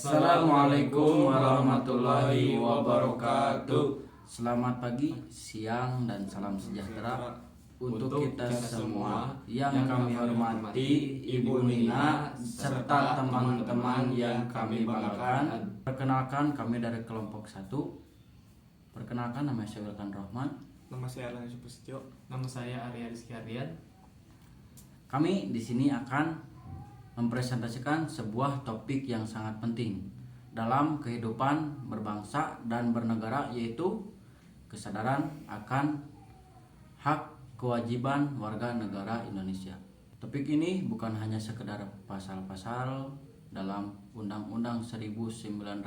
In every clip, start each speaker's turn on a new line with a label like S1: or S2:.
S1: Assalamualaikum warahmatullahi wabarakatuh.
S2: Selamat pagi, siang, dan salam sejahtera untuk kita semua yang kami hormati Ibu Nina serta teman-teman yang kami banggakan. Perkenalkan, kami dari kelompok 1. Perkenalkan, nama saya Wilkan Rohman.
S3: Nama saya Alan Supustio.
S1: Nama saya Arya Rizky Ardian.
S2: Kami di sini akan mempresentasikan sebuah topik yang sangat penting dalam kehidupan berbangsa dan bernegara, yaitu kesadaran akan hak kewajiban warga negara Indonesia. Topik ini bukan hanya sekedar pasal-pasal dalam Undang-Undang 1945,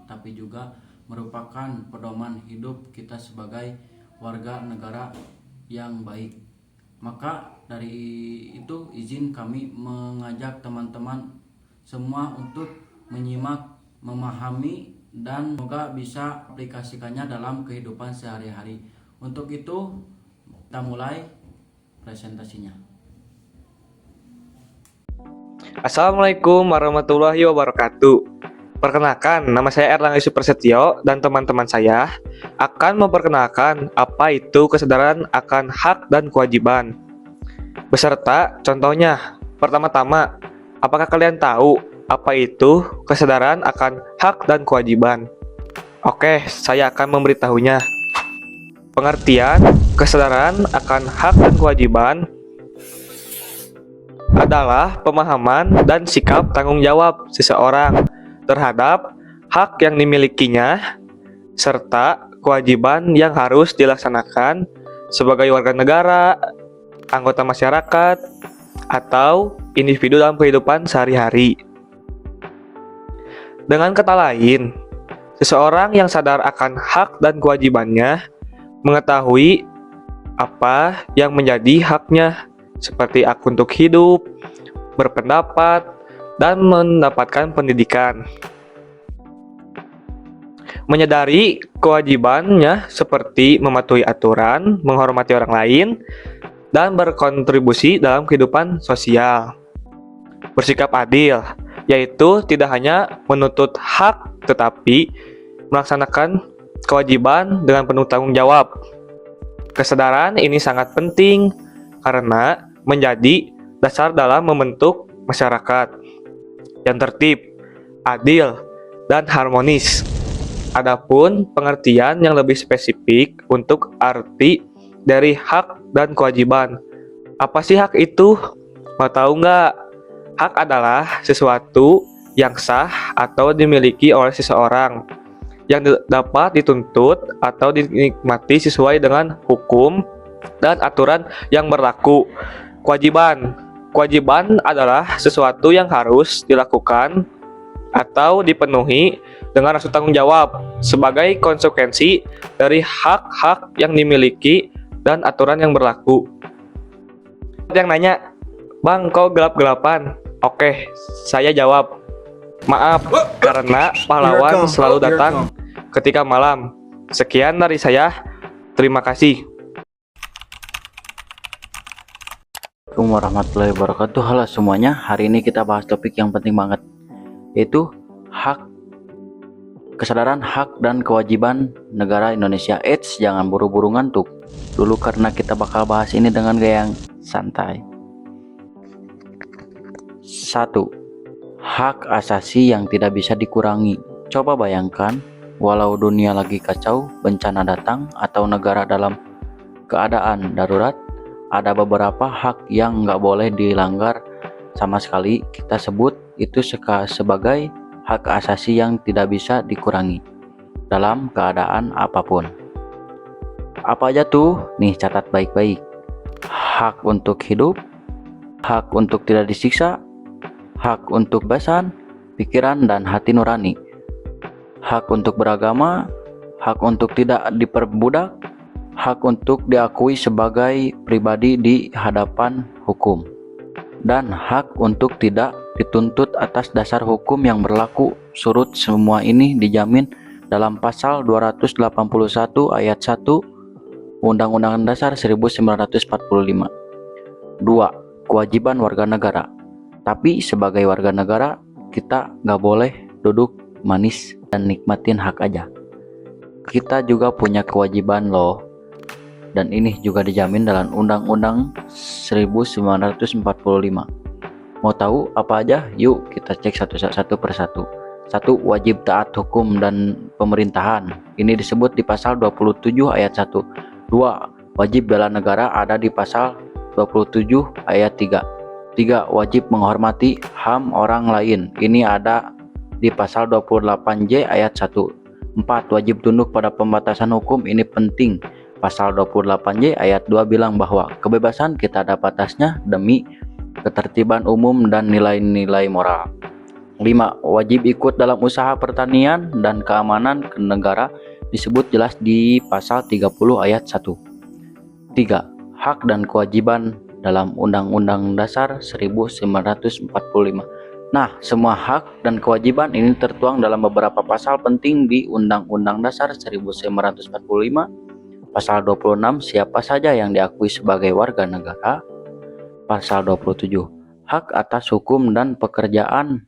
S2: tapi juga merupakan pedoman hidup kita sebagai warga negara yang baik. Maka dari itu izin kami mengajak teman-teman semua untuk menyimak, memahami, dan semoga bisa aplikasikannya dalam kehidupan sehari-hari. Untuk itu kita mulai presentasinya.
S3: Assalamualaikum warahmatullahi wabarakatuh. Perkenalkan, nama saya Erlangga Suprasetyo dan teman-teman saya akan memperkenalkan apa itu kesadaran akan hak dan kewajiban. Beserta contohnya. Pertama-tama, apakah kalian tahu apa itu kesadaran akan hak dan kewajiban? Oke, saya akan memberitahunya. Pengertian kesadaran akan hak dan kewajiban adalah pemahaman dan sikap tanggung jawab seseorang terhadap hak yang dimilikinya serta kewajiban yang harus dilaksanakan sebagai warga negara, anggota masyarakat, atau individu dalam kehidupan sehari-hari. Dengan kata lain, seseorang yang sadar akan hak dan kewajibannya mengetahui apa yang menjadi haknya, seperti hak untuk hidup, berpendapat, dan mendapatkan pendidikan. Menyadari kewajibannya seperti mematuhi aturan, menghormati orang lain, dan berkontribusi dalam kehidupan sosial. Bersikap adil, yaitu tidak hanya menuntut hak tetapi melaksanakan kewajiban dengan penuh tanggung jawab. Kesadaran ini sangat penting karena menjadi dasar dalam membentuk masyarakat yang tertib, adil, dan harmonis. Adapun pengertian yang lebih spesifik untuk arti dari hak dan kewajiban. Apa sih hak itu? Mau tahu nggak? Hak adalah sesuatu yang sah atau dimiliki oleh seseorang yang dapat dituntut atau dinikmati sesuai dengan hukum dan aturan yang berlaku. Kewajiban adalah sesuatu yang harus dilakukan atau dipenuhi dengan rasa tanggung jawab sebagai konsekuensi dari hak-hak yang dimiliki dan aturan yang berlaku. Yang nanya, "Bang, kok gelap-gelapan?" Oke, saya jawab, "Maaf, karena pahlawan selalu datang ketika malam." Sekian dari saya. Terima kasih.
S2: Assalamualaikum warahmatullahi wabarakatuh. Halo semuanya, hari ini kita bahas topik yang penting banget, yaitu kesadaran hak dan kewajiban negara Indonesia. Jangan buru-buru ngantuk dulu karena kita bakal bahas ini dengan gaya yang santai. 1. Hak asasi yang tidak bisa dikurangi. Coba bayangkan, walau dunia lagi kacau, bencana datang, atau negara dalam keadaan darurat, ada beberapa hak yang nggak boleh dilanggar sama sekali. Kita sebut itu sebagai hak asasi yang tidak bisa dikurangi dalam keadaan apapun. Apa aja tuh? Nih, catat baik-baik. Hak untuk hidup, hak untuk tidak disiksa, hak untuk kebebasan, pikiran dan hati nurani, hak untuk beragama, hak untuk tidak diperbudak, hak untuk diakui sebagai pribadi di hadapan hukum, dan hak untuk tidak dituntut atas dasar hukum yang berlaku surut. Semua ini dijamin dalam pasal 281 ayat 1 Undang-Undang Dasar 1945. 2. Kewajiban warga negara. Tapi sebagai warga negara, kita nggak boleh duduk manis dan nikmatin hak aja. Kita juga punya kewajiban loh. Dan ini juga dijamin dalam Undang-Undang 1945. Mau tahu apa aja? Yuk kita cek satu persatu. 1. Wajib taat hukum dan pemerintahan. Ini disebut di pasal 27 ayat 1. 2. Wajib bela negara ada di pasal 27 ayat 3. 3. Wajib menghormati HAM orang lain. Ini ada di pasal 28J ayat 1. 4. Wajib tunduk pada pembatasan hukum. Ini penting. Pasal 28J ayat 2 bilang bahwa kebebasan kita ada batasnya demi ketertiban umum dan nilai-nilai moral. 5. Wajib ikut dalam usaha pertanian dan keamanan negara disebut jelas di pasal 30 ayat 1. 3. Hak dan kewajiban dalam Undang-Undang Dasar 1945. Nah, semua hak dan kewajiban ini tertuang dalam beberapa pasal penting di Undang-Undang Dasar 1945. Pasal 26, siapa saja yang diakui sebagai warga negara. Pasal 27, hak atas hukum dan pekerjaan.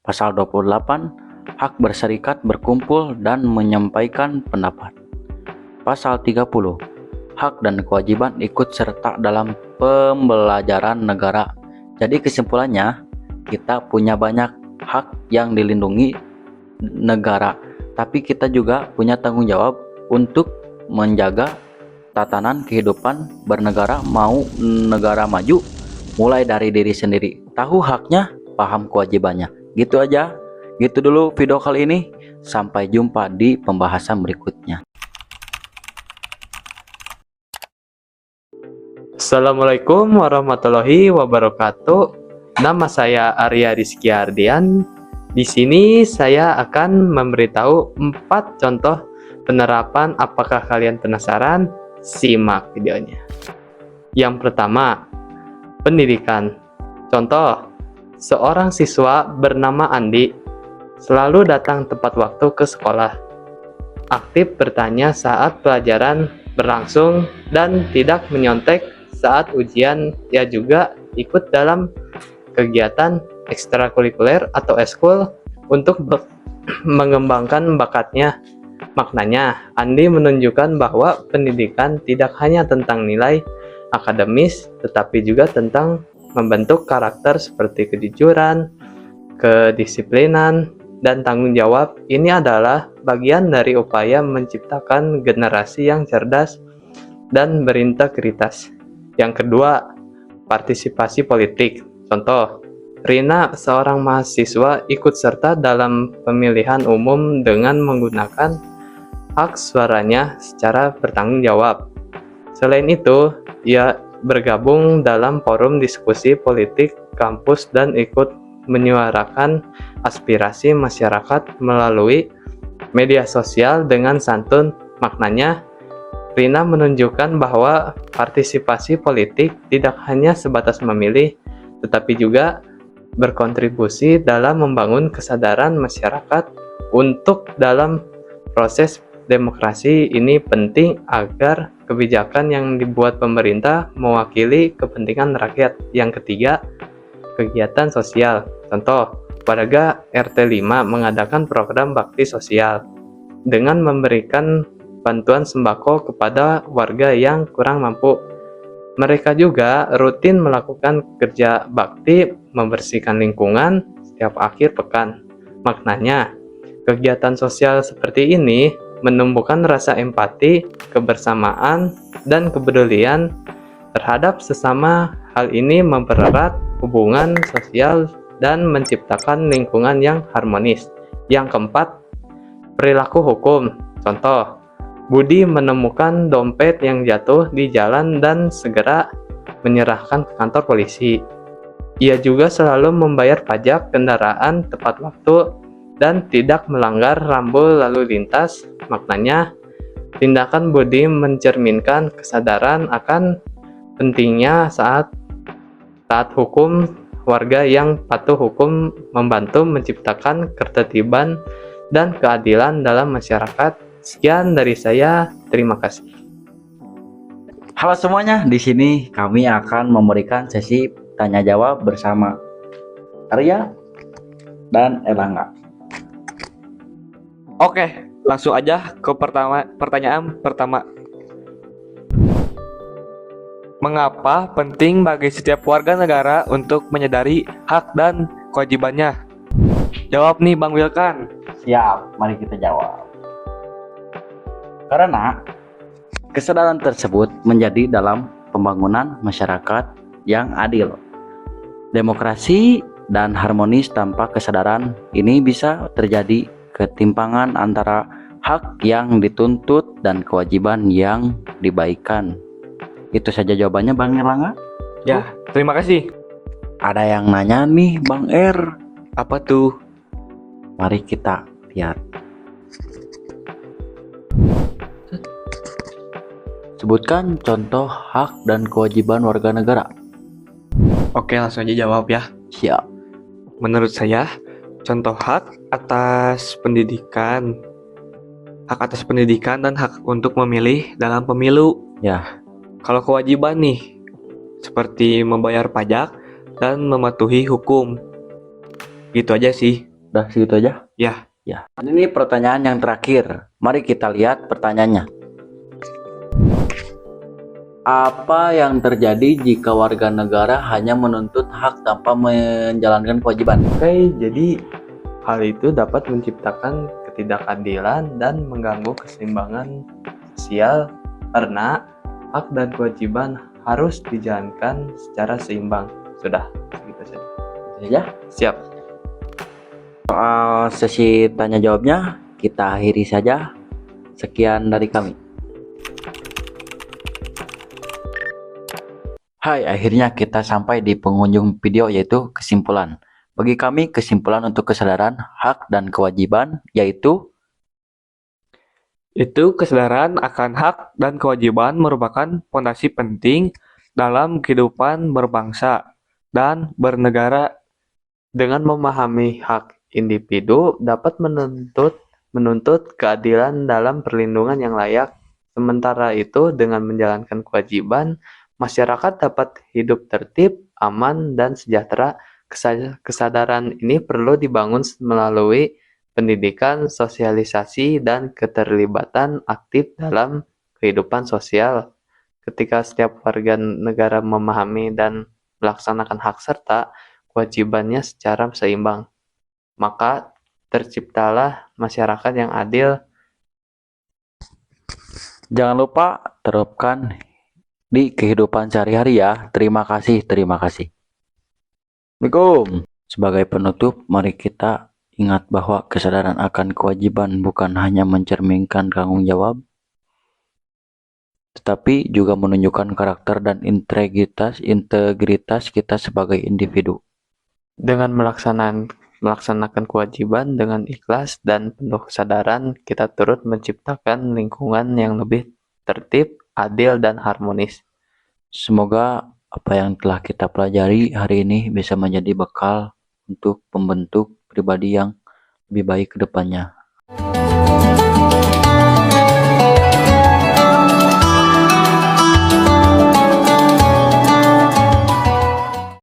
S2: Pasal 28, hak berserikat, berkumpul, dan menyampaikan pendapat. Pasal 30, hak dan kewajiban ikut serta dalam pembelajaran negara. Jadi kesimpulannya, kita punya banyak hak yang dilindungi negara, tapi kita juga punya tanggung jawab untuk menjaga tatanan kehidupan bernegara, mau negara maju mulai dari diri sendiri. Tahu haknya, paham kewajibannya. Gitu aja. Gitu dulu video kali ini. Sampai jumpa di pembahasan berikutnya.
S3: Assalamualaikum warahmatullahi wabarakatuh. Nama saya Arya Rizky Ardian. Di sini saya akan memberitahu 4 contoh penerapan. Apakah kalian penasaran? Simak videonya. Yang pertama, pendidikan. Contoh, seorang siswa bernama Andi selalu datang tepat waktu ke sekolah, aktif bertanya saat pelajaran berlangsung, dan tidak menyontek saat ujian. Ia juga ikut dalam kegiatan ekstrakurikuler atau ekskul untuk mengembangkan bakatnya. Maknanya, Andi menunjukkan bahwa pendidikan tidak hanya tentang nilai akademis, tetapi juga tentang membentuk karakter seperti kejujuran, kedisiplinan, dan tanggung jawab. Ini adalah bagian dari upaya menciptakan generasi yang cerdas dan berintegritas. Yang kedua, partisipasi politik. Contoh, Rina, seorang mahasiswa, ikut serta dalam pemilihan umum dengan menggunakan hak suaranya secara bertanggung jawab. Selain itu, ia bergabung dalam forum diskusi politik kampus dan ikut menyuarakan aspirasi masyarakat melalui media sosial dengan santun. Maknanya, Rina menunjukkan bahwa partisipasi politik tidak hanya sebatas memilih, tetapi juga berkontribusi dalam membangun kesadaran masyarakat untuk dalam proses demokrasi. Ini penting agar kebijakan yang dibuat pemerintah mewakili kepentingan rakyat. Yang ketiga, kegiatan sosial. Contoh, warga RT 5 mengadakan program bakti sosial dengan memberikan bantuan sembako kepada warga yang kurang mampu. Mereka juga rutin melakukan kerja bakti, membersihkan lingkungan setiap akhir pekan. Maknanya, kegiatan sosial seperti ini menumbuhkan rasa empati, kebersamaan, dan kepedulian terhadap sesama. Hal ini mempererat hubungan sosial dan menciptakan lingkungan yang harmonis. Yang keempat, perilaku hukum. Contoh, Budi menemukan dompet yang jatuh di jalan dan segera menyerahkan ke kantor polisi. Ia juga selalu membayar pajak kendaraan tepat waktu dan tidak melanggar rambu lalu lintas. Maknanya, tindakan Budi mencerminkan kesadaran akan pentingnya saat taat hukum. Warga yang patuh hukum membantu menciptakan ketertiban dan keadilan dalam masyarakat. Sekian dari saya, terima kasih.
S2: Halo semuanya, di sini kami akan memberikan sesi tanya jawab bersama Arya dan Erlangga.
S3: Oke, langsung aja ke pertanyaan pertama. Mengapa penting bagi setiap warga negara untuk menyadari hak dan kewajibannya? Jawab nih Bang Wilkan.
S2: Siap, mari kita jawab. Karena kesadaran tersebut menjadi dalam pembangunan masyarakat yang adil, demokrasi, dan harmonis. Tanpa kesadaran ini bisa terjadi ketimpangan antara hak yang dituntut dan kewajiban yang dibaikan. Itu saja jawabannya Bang Erlangga.
S3: Ya, terima kasih.
S2: Ada yang nanya nih Bang Er.
S3: Apa tuh?
S2: Mari kita lihat. Sebutkan contoh hak dan kewajiban warga negara.
S3: Oke, langsung aja jawab ya.
S2: Siap.
S3: Menurut saya, contoh hak atas pendidikan. Hak atas pendidikan dan hak untuk memilih dalam pemilu.
S2: Ya.
S3: Kalau kewajiban nih, seperti membayar pajak dan mematuhi hukum. Gitu aja sih.
S2: Udah segitu aja?
S3: Ya.
S2: Ya. Ini pertanyaan yang terakhir. Mari kita lihat pertanyaannya. Apa yang terjadi jika warga negara hanya menuntut hak tanpa menjalankan kewajiban?
S4: Oke, jadi hal itu dapat menciptakan ketidakadilan dan mengganggu keseimbangan sosial karena hak dan kewajiban harus dijalankan secara seimbang. Sudah, segitu saja.
S2: Ya.
S4: Siap.
S2: Soal sesi tanya jawabnya kita akhiri saja. Sekian dari kami. Hai, akhirnya kita sampai di penghujung video, yaitu kesimpulan. Bagi kami, kesimpulan untuk kesadaran hak dan kewajiban yaitu
S3: Kesadaran akan hak dan kewajiban merupakan fondasi penting dalam kehidupan berbangsa dan bernegara.
S4: Dengan memahami hak individu dapat menuntut keadilan dalam perlindungan yang layak. Sementara itu, dengan menjalankan kewajiban, masyarakat dapat hidup tertib, aman, dan sejahtera. Kesadaran ini perlu dibangun melalui pendidikan, sosialisasi, dan keterlibatan aktif dalam kehidupan sosial. Ketika setiap warga negara memahami dan melaksanakan hak serta kewajibannya secara seimbang, maka terciptalah masyarakat yang adil.
S2: jangan lupa terapkan di kehidupan sehari-hari ya. Terima kasih. Assalamualaikum. Sebagai penutup, mari kita ingat bahwa kesadaran akan kewajiban bukan hanya mencerminkan tanggung jawab, tetapi juga menunjukkan karakter dan integritas kita sebagai individu.
S4: Dengan melaksanakan kewajiban dengan ikhlas dan penuh kesadaran, kita turut menciptakan lingkungan yang lebih tertib, adil, dan harmonis.
S2: Semoga apa yang telah kita pelajari hari ini bisa menjadi bekal untuk membentuk pribadi yang lebih baik ke depannya.